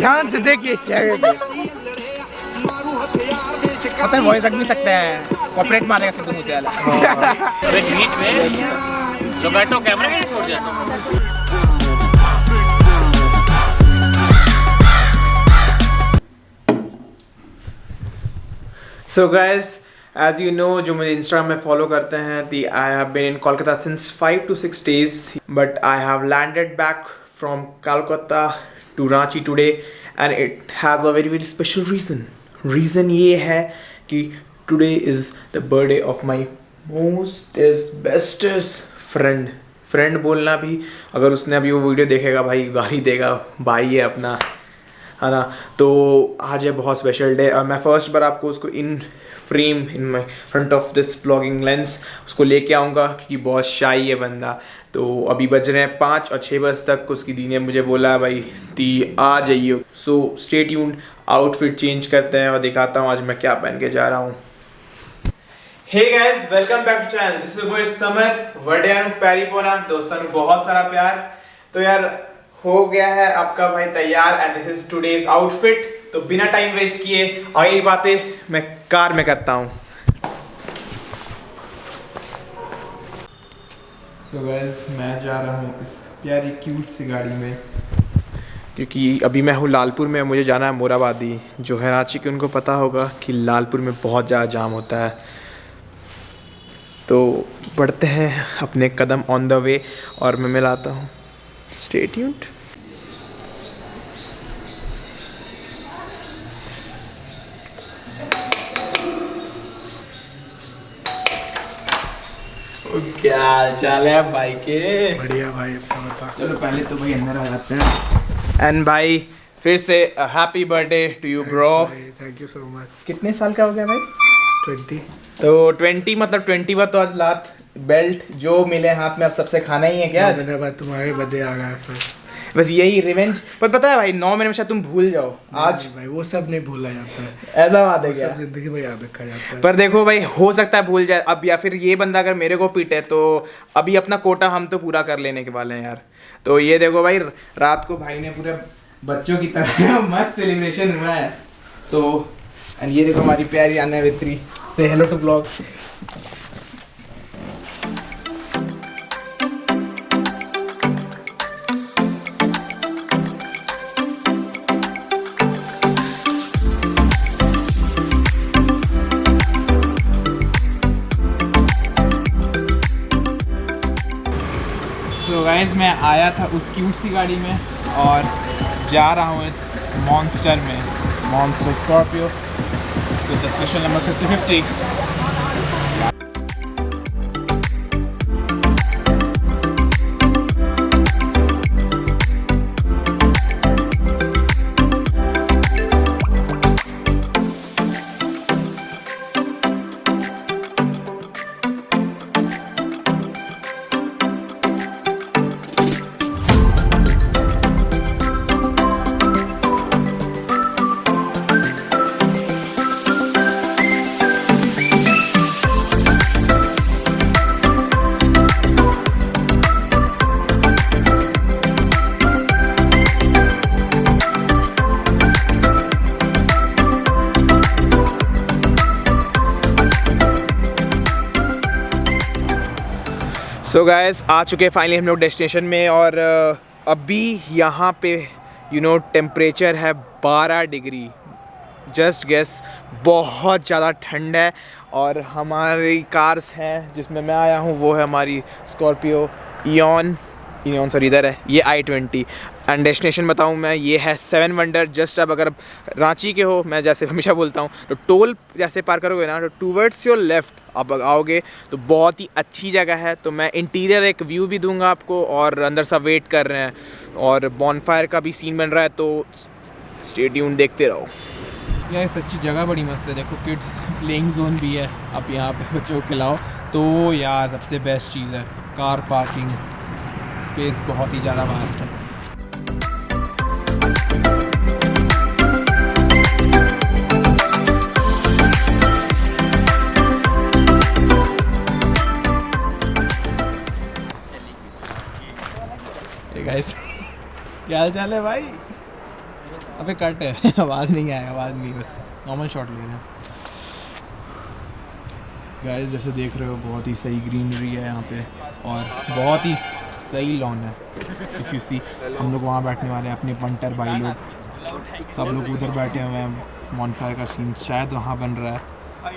ध्यान से देखिए पता है वॉइस रख भी सकते हैं, कॉपरेट मारेगा सिद्धू मूसेवाला। अबे बीच में जो बैठो कैमरा के छोड़ जाता। So guys, as you know, जो मुझे Instagram में follow करते हैं, I have been in Kolkata since 5 to 6 days, but I have landed back from Kolkata to Ranchi today, and it has a very very special reason. Reason ये है कि today is the birthday of my bestest friend. Friend बोलना भी, अगर उसने अभी वो video देखेगा भाई गाली देगा, भाई है अपना, है ना। तो आज है बहुत स्पेशल डे और मैं फर्स्ट बार आपको उसको इन frame in my front of this vlogging lens उसको लेके आऊँगा, क्योंकि बहुत शाई है बंदा। तो अभी बज रहे हैं 5 और 6 बजे तक उसकी दी ने मुझे बोला भाई ती आ जाइए। So stay tuned, outfit change करते हैं और दिखाता हूँ आज मैं क्या पहन के जा रहा हूँ। Hey guys, welcome back to channel, this is बॉय समर वडियानु पैरीपोना। दोस्तों बहुत सारा प्यार। तो यार हो गया है आपका भाई तैयार and this is today's outfit. तो बिना टाइम वेस्ट किए आगे बातें मैं कार में करता हूँ। सो गाइस, मैं जा रहा हूँ इस प्यारी क्यूट सी गाड़ी में, क्योंकि अभी मैं हूँ लालपुर में, मुझे जाना है मोराबादी जो है रांची के। उनको पता होगा कि लालपुर में बहुत ज़्यादा जाम होता है। तो बढ़ते हैं अपने कदम ऑन द वे और मैं मिलाता हूँ। Stay tuned. क्या चाल है भाई के? बढ़िया भाई, अपना बता। चलो पहले तो भाई अंदर आ जाते हैं। एंड भाई फिर से happy birthday to you bro. Thank you so much. कितने साल का हो गया भाई? 20। तो 20 मतलब 21 तो आज लात बेल्ट जो मिले हाथ में अब सबसे खाना ही है क्या? मेरे बाद तुम्हारे बर्थडे आ गया फिर बस यही रिवेंज। पर पता है भाई 9 महीने में शायद तुम भूल जाओ। आज भाई वो सब नहीं भूला जाता है, ऐसा बात है क्या? सब जिंदगी में याद रखा जाता है। पर देखो भाई हो सकता है भूल जाए अब, या फिर ये बंदा अगर मेरे को पीटे तो अभी अपना कोटा हम तो पूरा कर लेने के वाले हैं यार। तो ये देखो भाई रात को भाई ने पूरे बच्चों की तरह मस्त सेलिब्रेशन हुआ है। तो एंड ये देखो हमारी प्यारी अन्नवित्री, से hello to blog. So guys, मैं आया था उस क्यूट सी गाड़ी में और जा रहा हूँ इस मॉन्स्टर में, मॉन्स्टर स्कॉर्पियो, इसको the special number 5050। So guys, आ चुके हैं फाइनली हम लोग डेस्टिनेशन में और अभी यहाँ पे टेम्परेचर है 12 डिग्री। जस्ट गेस, बहुत ज़्यादा ठंड है। और हमारी कार्स हैं जिसमें मैं आया हूँ वो है हमारी स्कॉर्पियो इयॉन सॉरी इधर है ये i20। एंड डेस्टिनेशन बताऊँ मैं, ये है 7 वंडर। जस्ट अब अगर रांची के हो, मैं जैसे हमेशा बोलता हूँ, तो टोल जैसे पार करोगे ना तो टूवर्ड्स योर लेफ़्ट आप आओगे तो बहुत ही अच्छी जगह है। तो मैं इंटीरियर एक व्यू भी दूंगा आपको और अंदर सब वेट कर रहे हैं और बॉनफायर का भी सीन बन रहा है। तो स्टे ट्यून्ड, देखते रहो। यह सच्ची जगह बड़ी मस्त है। देखो किड्स प्लेइंग जोन भी है, आप यहाँ पे बच्चों को खिलाओ। तो यार सबसे बेस्ट चीज़ है कार पार्किंग स्पेस, बहुत ही ज़्यादा वास्ट है। गाइस क्या हाल चाल है भाई? अबे कट है आवाज़ नहीं आएगा, आवाज़ नहीं, बस नॉर्मल शॉट ले रहे हैं गाइस। जैसे देख रहे हो बहुत ही सही ग्रीनरी है यहाँ पे और बहुत ही सही लॉन है। इफ़ यू सी हम लोग वहाँ बैठने वाले हैं, अपने पंटर भाई लोग सब लोग उधर बैठे हुए हैं। मॉनफायर का सीन शायद वहाँ बन रहा है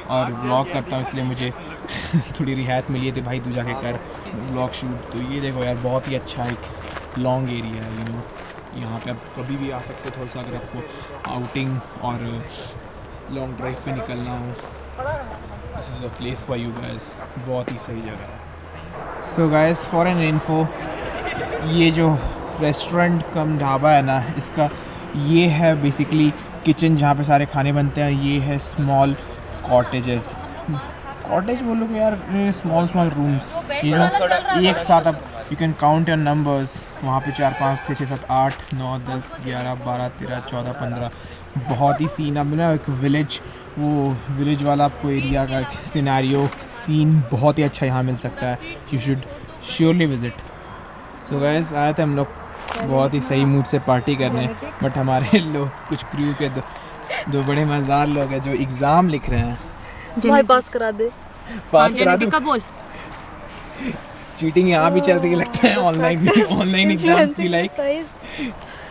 और व्लॉग करता हूँ इसलिए मुझे थोड़ी रियायत मिली है, तो भाई तू जाके कर व्लॉग शूट। तो ये देखो यार बहुत ही अच्छा एक लॉन्ग एरिया है, यू नो। यहाँ पे आप कभी भी आ सकते हो, थोड़ा सा अगर आपको आउटिंग और लॉन्ग ड्राइव पे निकलना हो, this is a place for you guys. बहुत ही सही जगह है। So guys for an info, ये जो रेस्टोरेंट कम ढाबा है ना, इसका ये है बेसिकली किचन जहाँ पे सारे खाने बनते हैं। ये है स्मॉल कॉटेजेस, कॉटेज बोलो कि यार स्मॉल रूम्स, यू नो, एक साथ अब you can count your numbers. वहाँ पे 4 5 6 7 8 9 10 11 12 13 14 15 बहुत ही सीन। अब ना एक विलेज, वो विलेज वाला आपको एरिया का सिनेरियो सीन बहुत ही अच्छा यहाँ मिल सकता है। You should surely visit. So guys आए थे हम लोग बहुत ही सही मूड से पार्टी करने, बट हमारे लोग कुछ क्रू के दो बड़े मज़ेदार लोग हैं जो एग्ज़ाम लिख रहे हैं। भाई पास करा दे, पास करा दूँ? बोल। चीटिंग यहाँ भी चल रही लगता है ऑनलाइन एग्जाम्स की लाइक।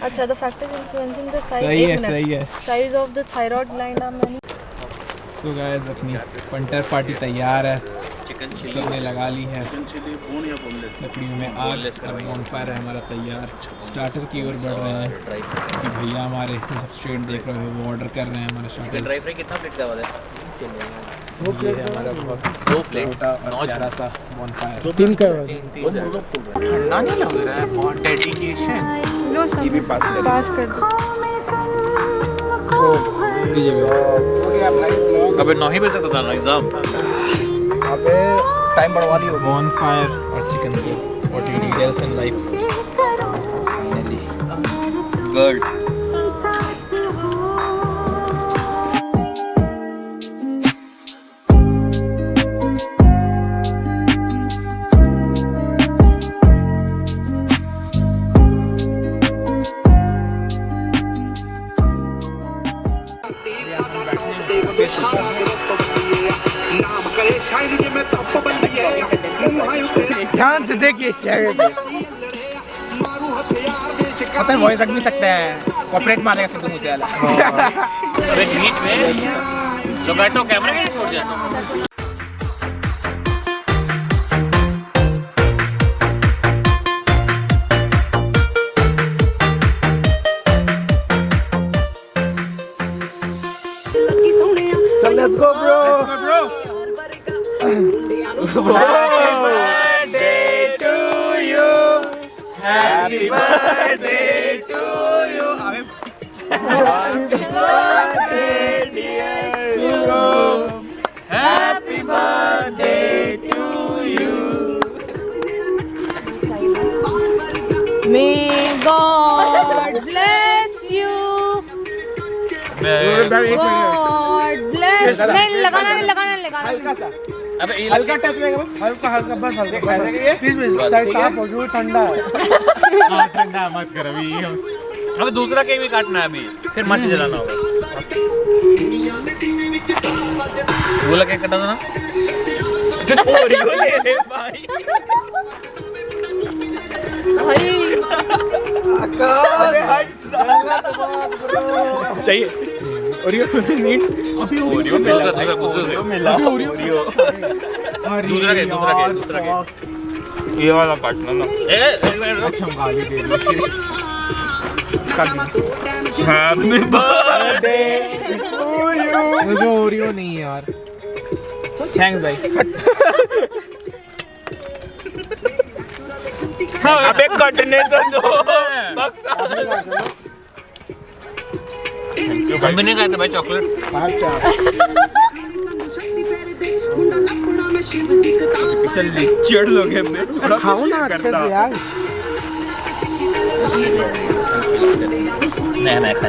अच्छा, the factor influencing the size. सही है size of the thyroid gland are many. So guys अपनी पंटर पार्टी तैयार है, सबने लगा ली है लकड़ियों में आग और बॉनफायर है हमारा तैयार। स्टार्टर की ओर बढ़ रहे हैं कि भैया हमारे सब स्ट्रेट देख रहे हो वो ऑर्डर कर रहे हैं हमारे स्टार्टर्स। कितना प्लेट का वाला है? ये है हमारा बहुत छोटा और प्यारा सा बॉनफायर। ठंडा नहीं लग रहा है, बहुत डेडिकेशन। लो सब भी पास कर दो। अबे 9 ही बजे तक था ना एग्जाम। अबे टाइम बढ़वा लियो। बॉनफायर और chicken soup, what you need else in life. Good. ध्यान से देखिए, पता वॉइस रख भी सकते हैं, कॉर्पोरेट मारेगा सिद्धू मूसेवाला। अबे बीच में जोगाटो कैमरा कैसे छोड़ जाता? Let's go bro. Happy birthday to you. Happy birthday to you. Happy birthday dear you. Happy birthday to you. May God bless you. God bless. नहीं लगाना। अबे हल्का टच रहेगा, हल्का बस हल्का। प्लीज चाहे साफ हो जो ठंडा है। हाँ ठंडा मत कर अभी। अबे दूसरा केक भी काटना है अभी, फिर मच जलाना होगा। बोला केक कटा था ना? चाहिए ओरियो नीड अभी ओरियो मिला दूसरा केक ये वाला काटना ना। अच्छा गाली दे दी हैप्पी बर्थडे मुझे ओरियो नहीं यार। थैंक्स भाई। अबे कटने तो दो। हम भी नहीं खाते भाई चॉकलेट। चल चिढ़ लोग हैं मैं थोड़ा खाओ ना अच्छे से यार।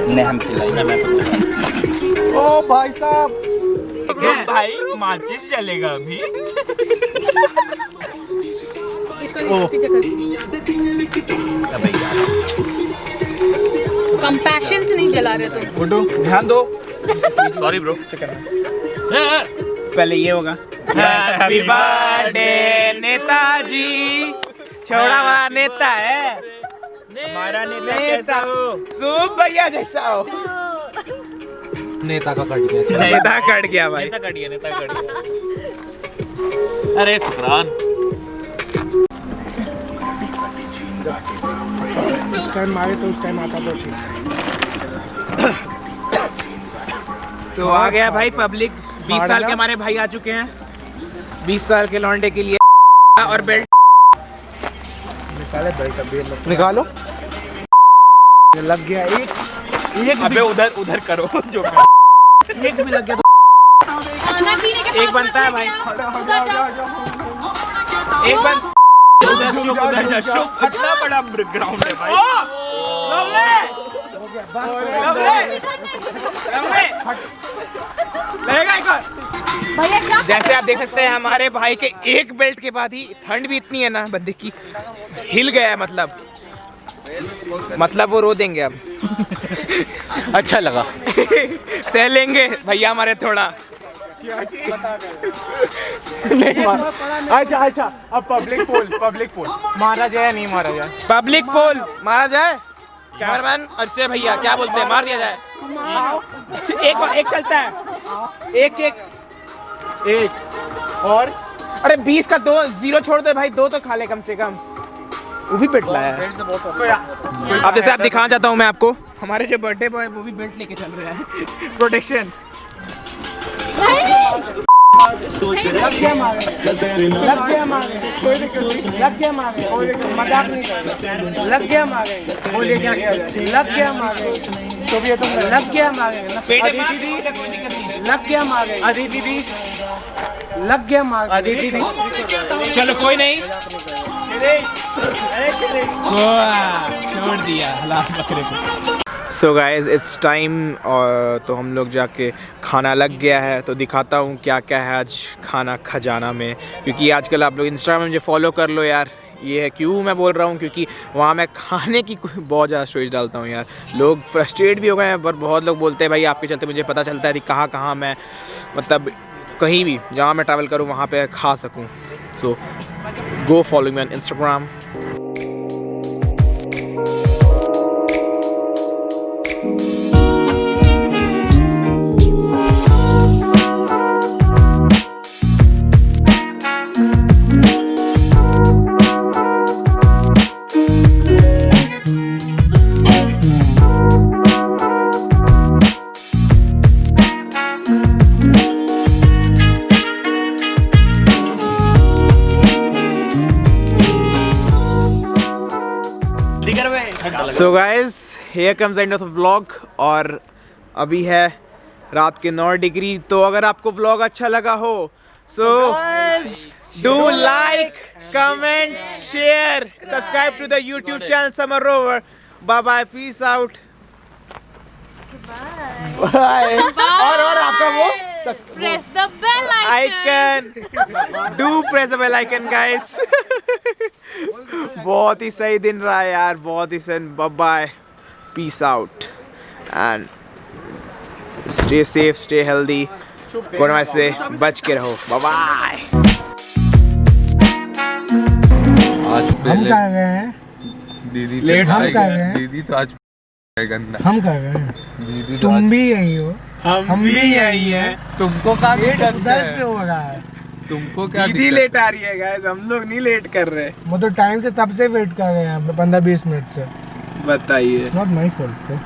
नहीं हम खिलाई मैं ओ भाई साहब, भाई माचिस चलेगा अभी। इसको पीछे कर। अबे यार कंपैशन से नहीं जला रहे तुम। गुड्डू ध्यान दो। Sorry bro. पहले ये होगा हैप्पी बर्थडे नेताजी। छोड़ा वाला नेता है हमारा नेता कैसा हो? सूप भैया जैसा हो। नेता का कट गया। नेता कट गया भाई। नेता कट गया। अरे शुक्रान। इस टाइम मारे तो उस टाइम आता तो ठीक। तो आ गया भाई पब्लिक। 20 साल के हमारे भाई आ चुके हैं। 20 साल के लौंडे के लिए और बेल्ट निकाले बेल्ट अभी निकालो। लग गया एक अबे उधर करो जो एक भी लग गया खाना पीने के एक बनता है भाई। उधर जाओ। एक बन उधर शुभ इतना बड़ा ग्राउंड है भाई। लगेगा एक और। भैया क्या जैसे आप देख सकते हैं हमारे भाई के एक बेल्ट के बाद ही ठंड भी इतनी है ना बंदे की हिल गया है। मतलब वो रो देंगे अब। अच्छा लगा। सह लेंगे भैया हमारे थोड़ा। अच्छा अब पब्लिक पोल मारा जाए या नहीं मारा जाए? पब्लिक पोल मारा जाए। कैमरामैन अच्छे भैया क्या बोलते हैं? मार दिया जाए। एक चलता है। एक और अरे 20 का 2 0 छोड़ दे भाई। 2 तो खा ले कम से कम। वो भी पेट लाया है। अब जैसे आप दिखाना चाहता हूँ मैं आपको हमारे जो बर्थडे बॉय वो भी बेल्ट लेके चल रहा है प्रोटेक्शन। लग गया मारे कोई दिक्कत नहीं। लग गया मारे कोई दिक्कत मजाक नहीं कर। लग गया मारे बोलिए क्या किया जाए। लग गया मारे तो भी तुम लग गया मारे पेट अदिति दी लग गया मारे अदिति दी लग गया मारे अदिति दी। चलो कोई नहीं। छोड़ दिया लाल बकरे को। So guys it's time. और तो हम लोग जाके खाना लग गया है तो दिखाता हूँ क्या क्या है आज खाना खजाना में। क्योंकि आजकल आप लोग इंस्टाग्राम में मुझे फॉलो कर लो यार। ये है क्यों मैं बोल रहा हूँ क्योंकि वहाँ मैं खाने की बहुत ज़्यादा स्टोरीज डालता हूँ यार। लोग फ्रस्ट्रेट भी हो गए हैं पर बहुत लोग बोलते हैं भाई आपके चलते मुझे पता चलता है कि कहाँ मैं मतलब कहीं भी जहाँ मैं ट्रैवल करूँ वहाँ पे खा सकूँ। So go follow me on Instagram. So guys here comes end of the vlog. और अभी है रात के 9 डिग्री। तो अगर आपको व्लॉग अच्छा लगा हो so do like comment share subscribe to the YouTube channel Summer Rover. Bye bye peace out. Bye. और आपका वो press the bell icon. Do press the bell icon guys. बहुत ही सही दिन रहा है यार। बहुत ही सही। Bye bye peace out and stay safe stay healthy. Corona से बच के रहो। Bye bye. आज हम कहाँ गए हैं? दीदी लेट हम कहाँ गए हैं? दीदी तो आज गंदा। हम कहाँ गए हैं? दीदी तो तुम भी यही हो। हम भी यही हैं। तुमको क्या दिक्कत उधर से है? हो रहा है। तुमको क्या दीदी दिक्कत लेट आ रही है गाइस। हम लोग नहीं लेट कर रहे। वो तो टाइम से तब से वेट कर रहे हैं 15-20 मिनट से। बताइए। It's not my fault, bro.